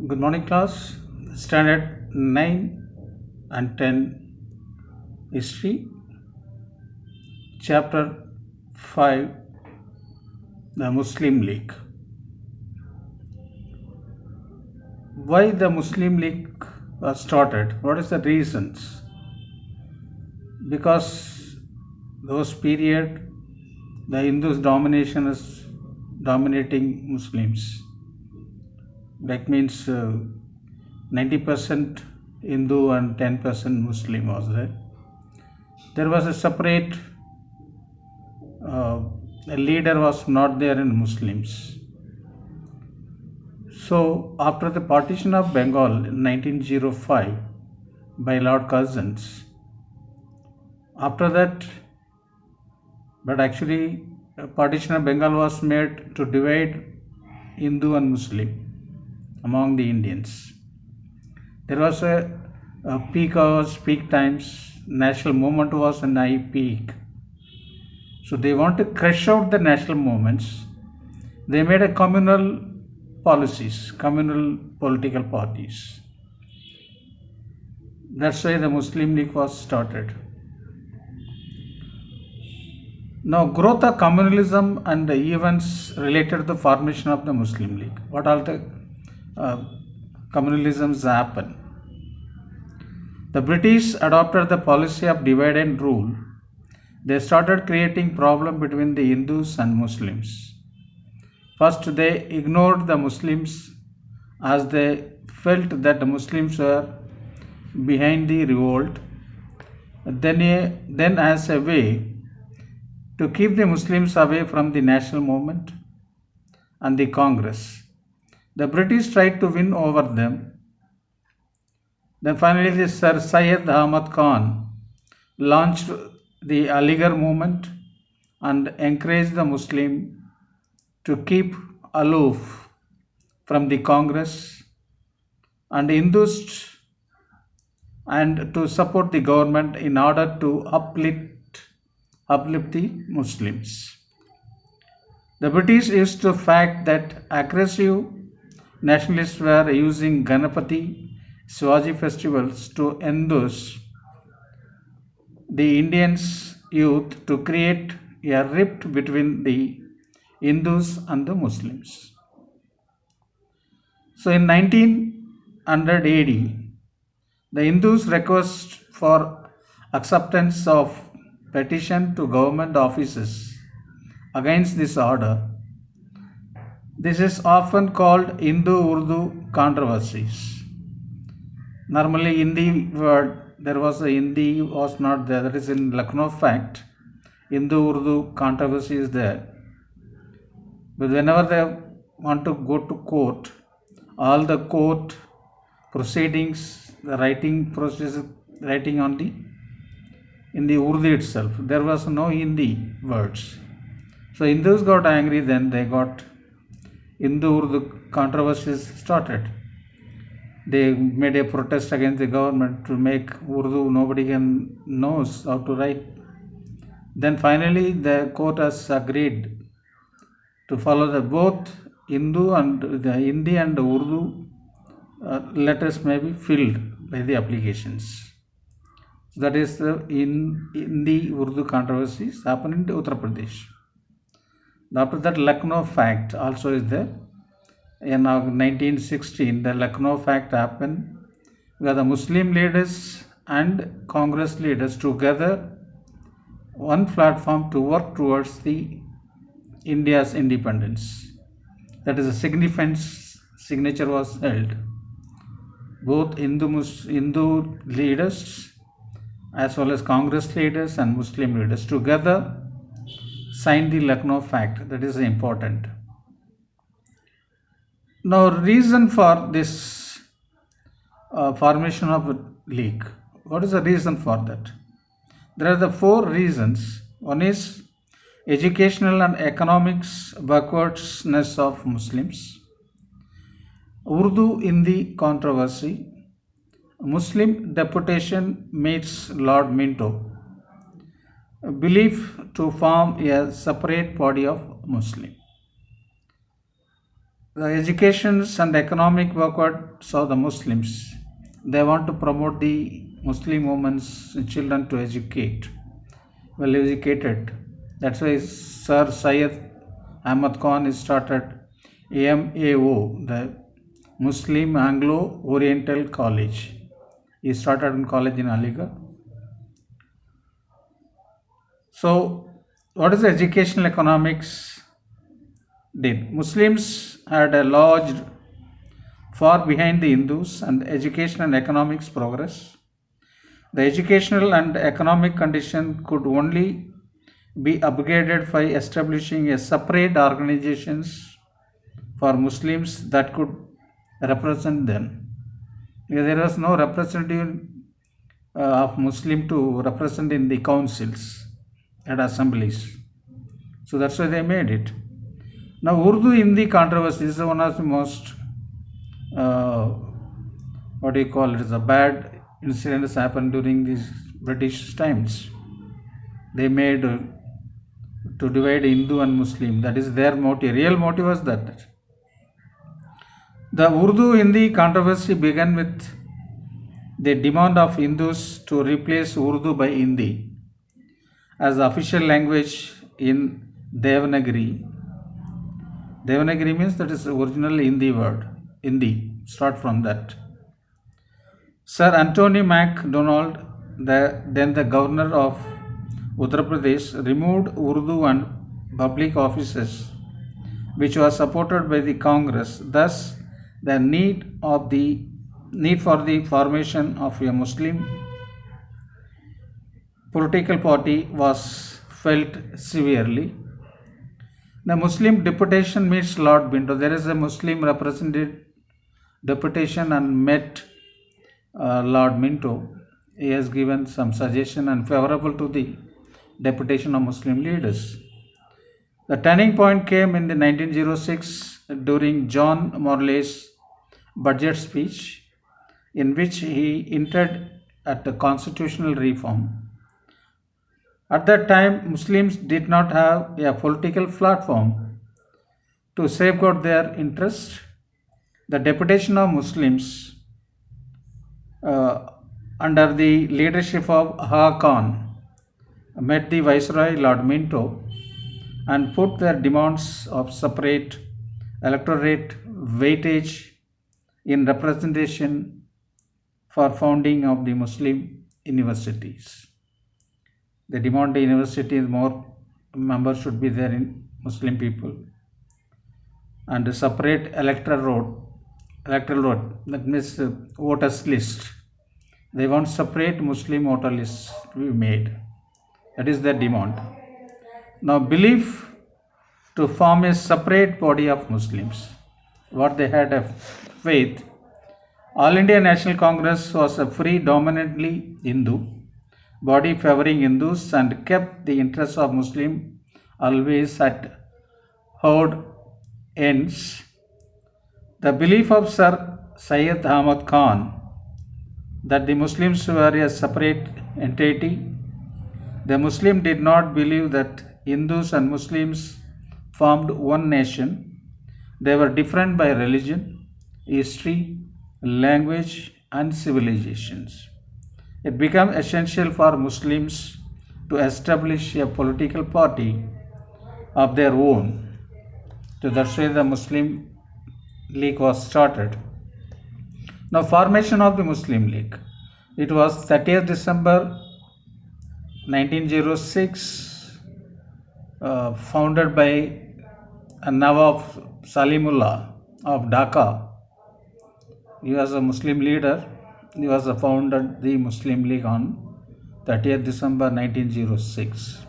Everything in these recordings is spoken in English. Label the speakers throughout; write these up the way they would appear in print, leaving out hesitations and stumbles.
Speaker 1: Good morning, class. Standard 9 and 10 History, Chapter 5 The Muslim League. Why the Muslim League was started? What is the reasons? Because those period the Hindus domination is dominating Muslims. That means 90% Hindu and 10% Muslim was there. There was a separate a leader was not there in Muslims. So after the partition of Bengal in 1905 by Lord Curzons, after that, but actually partition of Bengal was made to divide Hindu and Muslim among the Indians. There was a peak hours, peak times, national movement was an high peak. So they want to crush out the national movements. They made a communal policies, communal political parties. That's why the Muslim League was started. Now, growth of communalism and the events related to the formation of the Muslim League. What all the communalisms happen? The British adopted the policy of divide and rule. They started creating problem between the Hindus and Muslims. First, they ignored the Muslims as they felt that the Muslims were behind the revolt. Then as a way to keep the Muslims away from the national movement and the Congress, the British tried to win over them. Then finally, Sir Syed Ahmad Khan launched the Aligarh movement and encouraged the Muslim to keep aloof from the Congress and Hindus and to support the government in order to uplift the Muslims. The British used the fact that aggressive nationalists were using Ganapati Shivaji festivals to enthuse the Indians youth to create a rift between the Hindus and the Muslims. So in 1900 AD, the Hindus request for acceptance of petition to government offices against this order. This is often called Hindu-Urdu controversies. Normally, Hindi word there was a Hindi was not there. That is in Lucknow fact. Hindu-Urdu controversy is there. But whenever they want to go to court, all the court proceedings, the writing process, writing on in the Urdu itself. There was no Hindi words. So Hindus got angry. Then they got Hindu-Urdu controversies started. They made a protest against the government to make Urdu nobody can knows how to write. Then finally the court has agreed to follow the both Hindu and the Hindi and the Urdu letters may be filled by the applications. That is in the Urdu controversies happen in Uttar Pradesh. After that, Lucknow fact also is there. In 1916, the Lucknow fact happened where the Muslim leaders and Congress leaders together one platform to work towards the India's independence. That is a signature was held. Both Hindu leaders as well as Congress leaders and Muslim leaders together signed the Lucknow Pact. That is important. Now, reason for this formation of a league. What is the reason for that? There are the four reasons. One is educational and economics backwardness of Muslims. Urdu Hindi controversy. Muslim deputation meets Lord Minto. Belief to form a separate body of Muslim. the educations and economic backwards of the Muslims. They want to promote the Muslim women's children to educate, well educated. That's why Sir Syed Ahmad Khan has started AMAO, the Muslim Anglo Oriental College. He started in college in Aligarh. So, what is the educational economics did? Muslims had a large far behind the Hindus and education and economics progress. The educational and economic condition could only be upgraded by establishing a separate organizations for Muslims that could represent them. There was no representative of Muslim to represent in the councils and assemblies. So that's why they made it. Now Urdu Hindi controversy is one of the most what do you call it, is a bad incidents happened during these British times. They made to divide Hindu and Muslim. That is their motive. Real motive was that. The Urdu Hindi controversy began with the demand of Hindus to replace Urdu by Hindi as the official language in Devanagari. Devanagari means that is the original Hindi word. Hindi. Start from that. Sir Anthony MacDonald, then the governor of Uttar Pradesh, removed Urdu and public offices, which was supported by the Congress. Thus, the need for the formation of a Muslim political party was felt severely. The Muslim deputation meets Lord Binto. There is a Muslim representative deputation and met Lord Minto. He has given some suggestion and favorable to the deputation of Muslim leaders. The turning point came in the 1906 during John Morley's budget speech, in which he hinted at the constitutional reform. At that time, Muslims did not have a political platform to safeguard their interests. The deputation of Muslims under the leadership of Ha Khan met the Viceroy Lord Minto and put their demands of separate electorate weightage in representation for founding of the Muslim universities. They demand the university more members should be there in Muslim people, and a separate electoral road, that means voters list. They want separate Muslim voter list to be made. That is their demand. Now belief to form a separate body of Muslims. What they had a faith. All India National Congress was a predominantly Hindu body favoring Hindus and kept the interests of Muslim always at heart ends. The belief of Sir Syed Ahmad Khan that the Muslims were a separate entity. The Muslim did not believe that Hindus and Muslims formed one nation. They were different by religion, history, language, and civilizations. It became essential for Muslims to establish a political party of their own. So that's why the Muslim League was started. Now, formation of the Muslim League. It was 30th December 1906, founded by Nawab Salimullah of Dhaka. He was a Muslim leader. He was founded the Muslim League on 30th December 1906.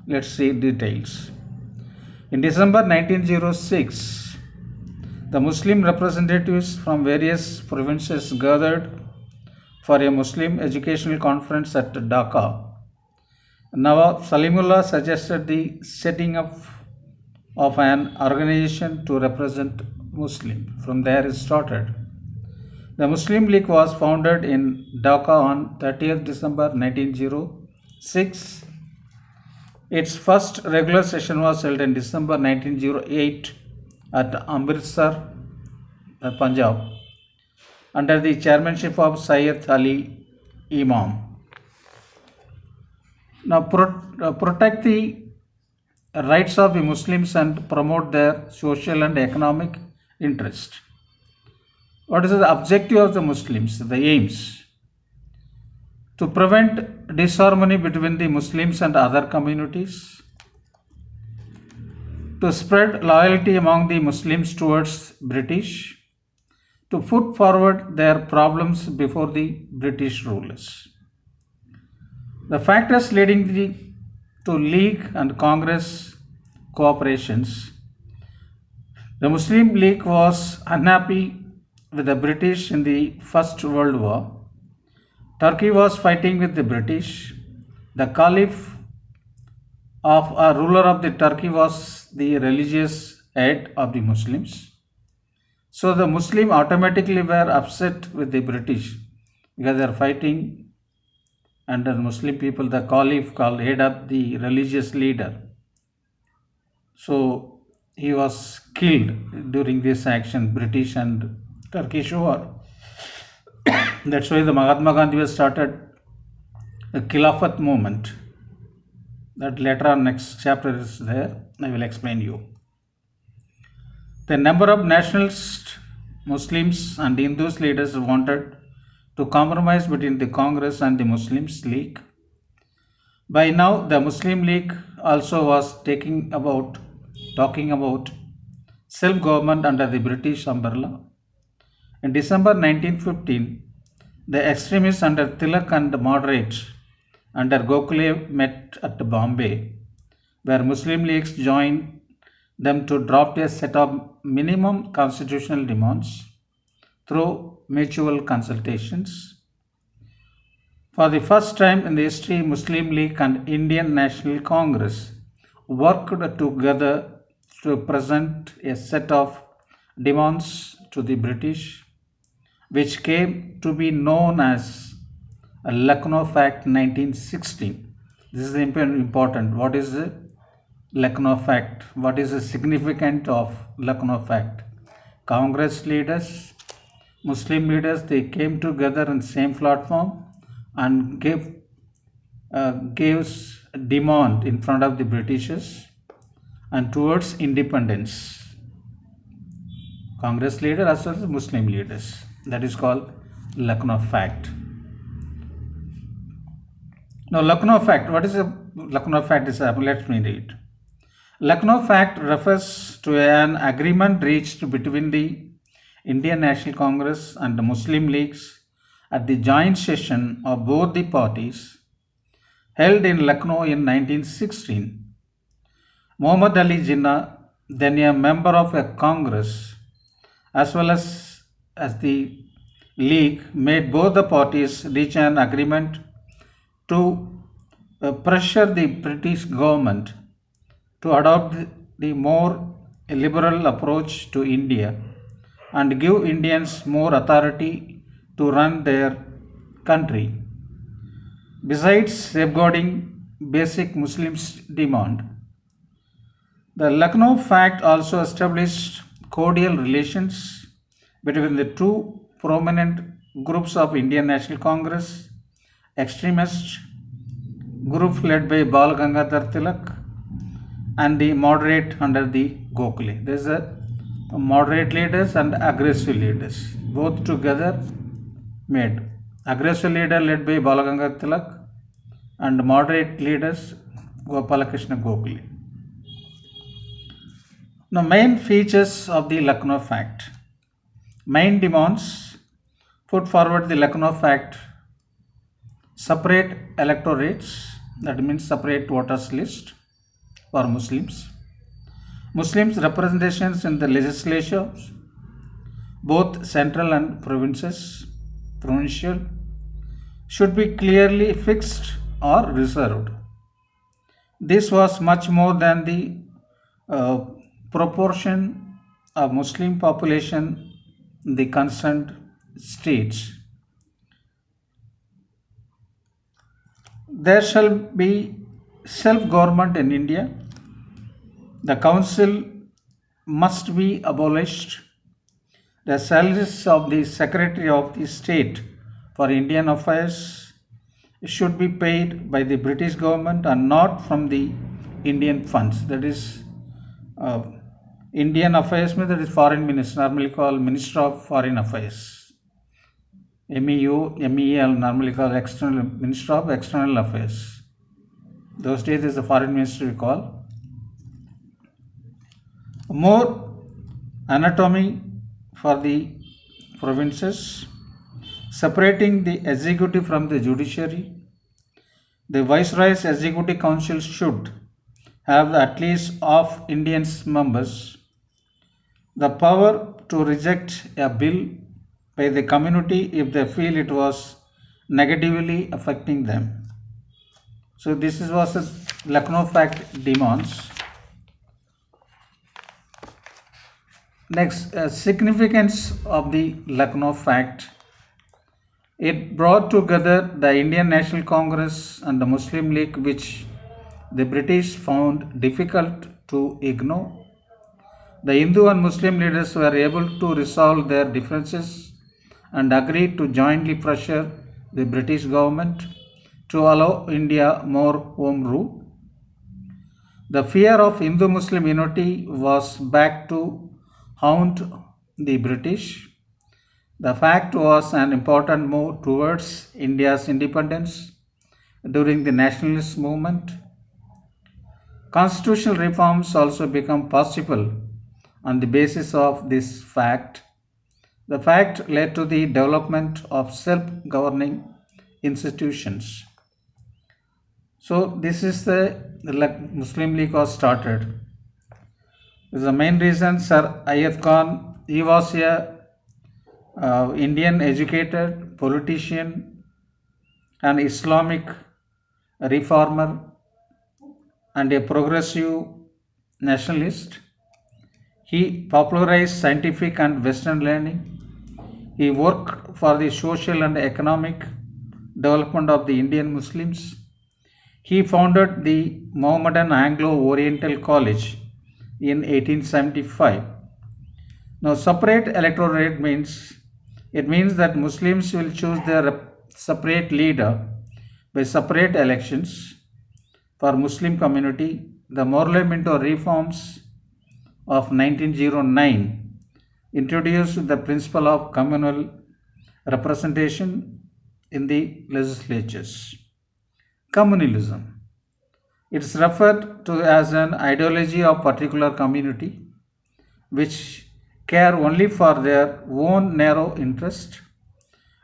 Speaker 1: Let's see details. In December 1906, the Muslim representatives from various provinces gathered for a Muslim educational conference at Dhaka. Nawab Salimullah suggested the setting up of an organization to represent Muslim. From there it started. The Muslim League was founded in Dhaka on 30th December 1906. Its first regular session was held in December 1908 at Amritsar, Punjab, under the chairmanship of Syed Ali Imam. Now, protect the rights of the Muslims and promote their social and economic interest. What is the objective of the Muslims? The aims to prevent disharmony between the Muslims and other communities, to spread loyalty among the Muslims towards British, to put forward their problems before the British rulers. The factors leading to League and Congress cooperations. The Muslim League was unhappy with the British in the First World War. Turkey was fighting with the British. The Caliph of a ruler of the Turkey was the religious head of the Muslims. So the Muslim automatically were upset with the British because they are fighting under Muslim people. The Caliph called head of the religious leader. So he was killed during this action, British and Turkish war. That's why the Mahatma Gandhi was started a Khilafat movement. That later on next chapter is there. I will explain you. The number of nationalist Muslims and Hindus leaders wanted to compromise between the Congress and the Muslims League. By now, the Muslim League also was talking about self-government under the British umbrella. In December 1915, the extremists under Tilak and moderates under Gokhale met at Bombay, where Muslim leagues joined them to draft a set of minimum constitutional demands through mutual consultations. For the first time in the history, Muslim League and Indian National Congress worked together to present a set of demands to the British, which came to be known as Lucknow Fact 1916. This is important. What is the Lucknow Fact? What is the significance of Lucknow Fact? Congress leaders, Muslim leaders, they came together in the same platform and gave demand in front of the Britishers and towards independence. Congress leader as well as Muslim leaders. That is called Lucknow Fact. Now, Lucknow Fact. What is a Lucknow Fact? Let me read. Lucknow Fact refers to an agreement reached between the Indian National Congress and the Muslim leagues at the joint session of both the parties held in Lucknow in 1916. Muhammad Ali Jinnah, then a member of a Congress as well as the League, made both the parties reach an agreement to pressure the British government to adopt the more liberal approach to India and give Indians more authority to run their country. Besides safeguarding basic Muslim demand, the Lucknow Fact also established cordial relations between the two prominent groups of Indian National Congress, extremist group led by Bal Gangadhar Tilak and the moderate under the Gokhale. There is a moderate leaders and aggressive leaders, both together made. Aggressive leader led by Bal Gangadhar Tilak and moderate leaders Gopalakrishna Gokhale. Now, main features of the Lucknow Fact. Main demands put forward the Lucknow Fact: separate electorates, that means separate voters list for Muslims. Muslims representations in the legislature, both central and provincial, should be clearly fixed or reserved. This was much more than the proportion of Muslim population in the concerned states. There shall be self-government in India. The council must be abolished. The salaries of the Secretary of the State for Indian Affairs should be paid by the British government and not from the Indian funds. That is, uh, Indian Affairs means that is Foreign Minister, normally called Minister of Foreign Affairs. MEL normally called External Minister of External Affairs. Those days is the Foreign Minister we call. More anatomy for the provinces, separating the executive from the judiciary. The Viceroy's Executive Council should have at least half Indians members. The power to reject a bill by the community if they feel it was negatively affecting them. So this was a Lucknow Fact demands. Next, significance of the Lucknow Fact. It brought together the Indian National Congress and the Muslim League, which the British found difficult to ignore. The Hindu and Muslim leaders were able to resolve their differences and agreed to jointly pressure the British government to allow India more home rule. The fear of Hindu-Muslim unity was back to haunt the British. The fact was an important move towards India's independence during the nationalist movement. Constitutional reforms also become possible on the basis of this fact. The fact led to the development of self-governing institutions. So this is the Muslim League was started. This is the main reason. Sir Ayub Khan, he was a Indian educated politician, an Islamic reformer and a progressive nationalist. He popularized scientific and Western learning. He worked for the social and economic development of the Indian Muslims. He founded the Mohammedan Anglo-Oriental College in 1875. Now, separate electorate means that Muslims will choose their separate leader by separate elections. For Muslim community, the Morley Minto reforms of 1909 introduced the principle of communal representation in the legislatures. Communalism. It's referred to as an ideology of particular community which care only for their own narrow interest,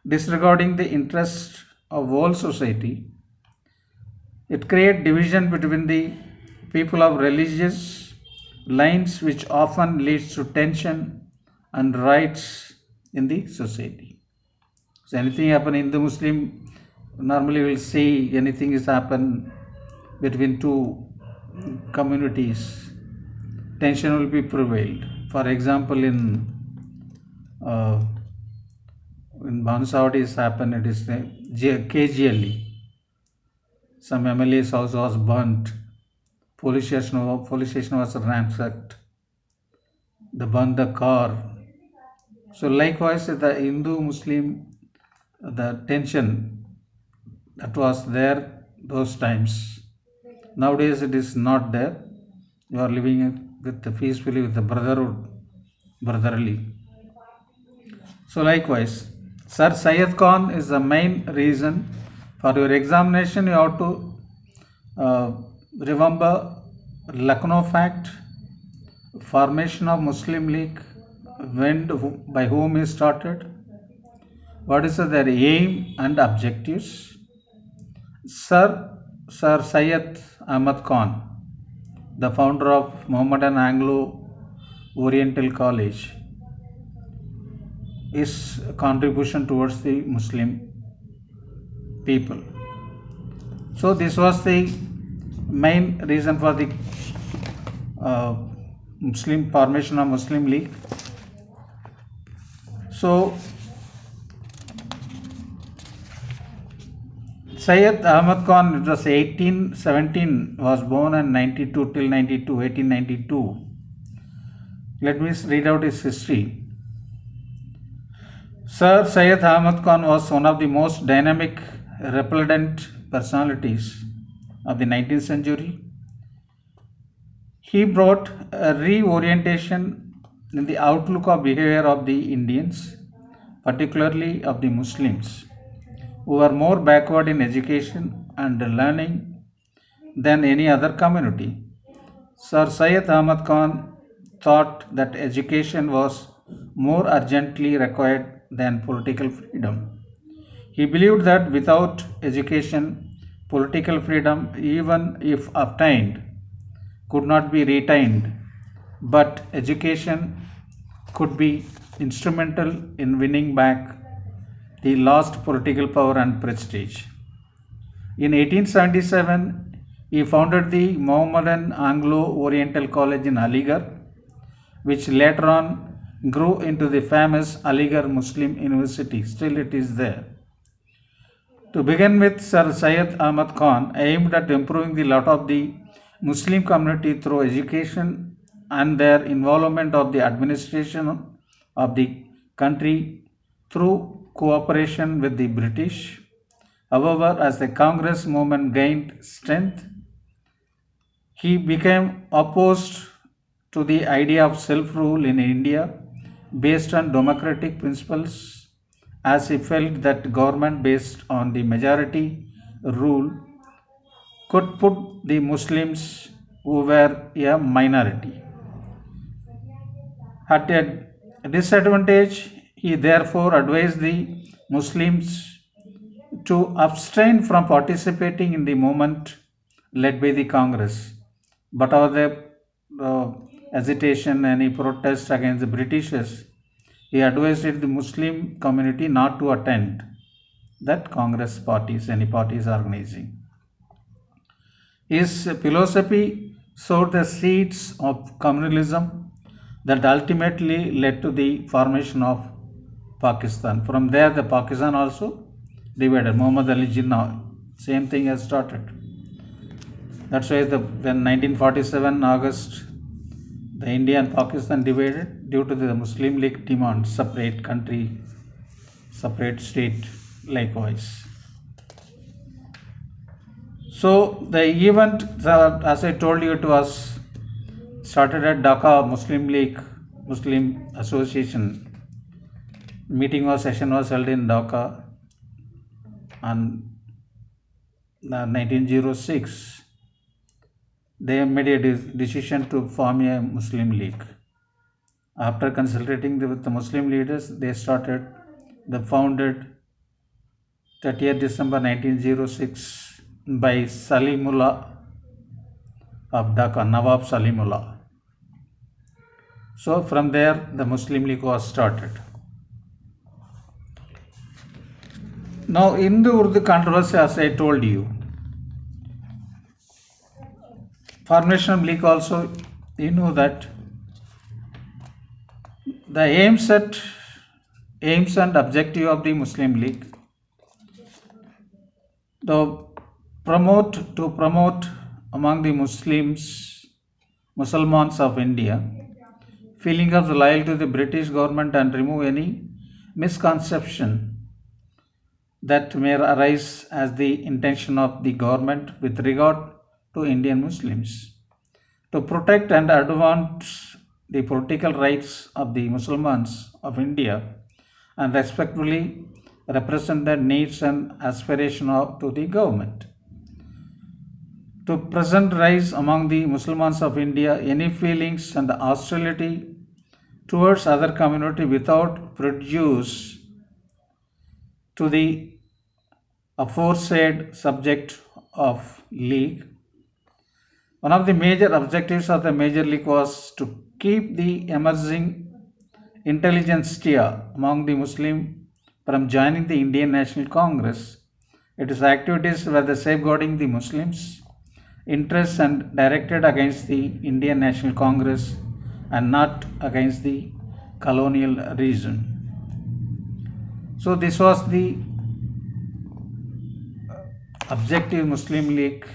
Speaker 1: disregarding the interest of whole society. It creates division between the people of religious lines, which often leads to tension and riots in the society. So anything happen in the Muslim, normally we'll see anything is happen between two communities, tension will be prevailed. For example, in Bansawadi is happened, it is KGLE. Some MLA's house was burnt. Police station was ransacked. They burned the car. So likewise, the Hindu-Muslim, the tension that was there those times. Nowadays it is not there. You are living with peacefully with the brotherly. So likewise, Sir Syed Khan is the main reason for your examination. You have to remember Lucknow Fact, formation of Muslim League, when, by whom is started, what is their aim and objectives. Sir Syed Ahmad Khan, the founder of Mohammedan Anglo-Oriental College, his contribution towards the Muslim people. So this was the main reason for the Muslim formation of Muslim League. So Syed Ahmad Khan, it was 1817, was born and 92 till 92, 1892. Let me read out his history. Sir Syed Ahmad Khan was one of the most dynamic, repellent personalities of the 19th century. He brought a reorientation in the outlook of behavior of the Indians, particularly of the Muslims, who were more backward in education and learning than any other community. Sir Syed Ahmad Khan thought that education was more urgently required than political freedom. He believed that without education, political freedom, even if obtained, could not be retained, but education could be instrumental in winning back the lost political power and prestige. In 1877, he founded the Mohammedan Anglo-Oriental College in Aligarh, which later on grew into the famous Aligarh Muslim University. Still it is there. To begin with, Sir Syed Ahmad Khan aimed at improving the lot of the Muslim community through education and their involvement of the administration of the country through cooperation with the British. However, as the Congress movement gained strength, he became opposed to the idea of self-rule in India based on democratic principles, as he felt that government based on the majority rule could put the Muslims, who were a minority, at a disadvantage. He therefore advised the Muslims to abstain from participating in the movement led by the Congress. But over the hesitation, any protest against the Britishers, he advised the Muslim community not to attend that Congress parties, any parties organizing. His philosophy sowed the seeds of communalism that ultimately led to the formation of Pakistan. From there, the Pakistan also divided. Muhammad Ali Jinnah, same thing has started. That's why when 1947 August, the India and Pakistan divided due to the Muslim League demand, separate country, separate state, likewise. So the event, as I told you, it was started at Dhaka Muslim League, Muslim Association. Session was held in Dhaka on 1906. They made a decision to form a Muslim League. After consulting with the Muslim leaders, they founded 30th December 1906 by Salimullah of Dhaka, Nawab Salimullah. So from there, the Muslim League was started. Now, Hindu-Urdu controversy, as I told you, formation of league also, you know that the aims and objective of the Muslim League to promote among the Muslims of India feeling of loyalty to the British government and remove any misconception that may arise as the intention of the government with regard to Indian Muslims, to protect and advance the political rights of the Muslims of India and respectfully represent the needs and aspirations to the government. To present rise among the Muslims of India any feelings and hostility towards other community without prejudice to the aforesaid subject of league. One of the major objectives of the major league was to keep the emerging intelligence tier among the Muslim from joining the Indian National Congress. Its activities were the safeguarding the Muslims' interests and directed against the Indian National Congress and not against the colonial region. So this was the objective Muslim League.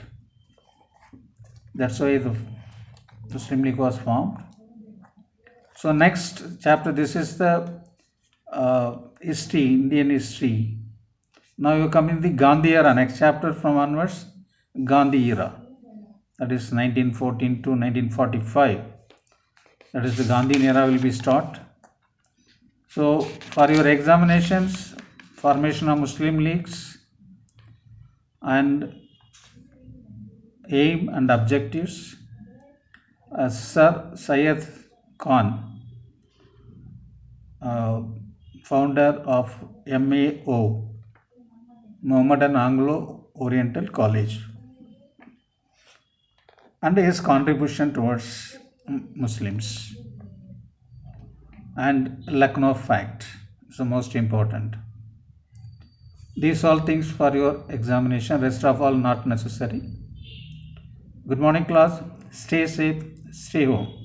Speaker 1: That's why the Muslim League was formed. So next chapter, this is the history, Indian history. Now you come in the Gandhi era, next chapter from onwards, Gandhi era. That is 1914 to 1945. That is the Gandhi era will be start. So for your examinations, formation of Muslim leagues and aim and objectives, Sir Syed Khan, founder of MAO, Mohammedan Anglo Oriental College, and his contribution towards Muslims, and Lucknow fact is the most important. These all things for your examination, rest of all not necessary. Good morning class, stay safe, stay home.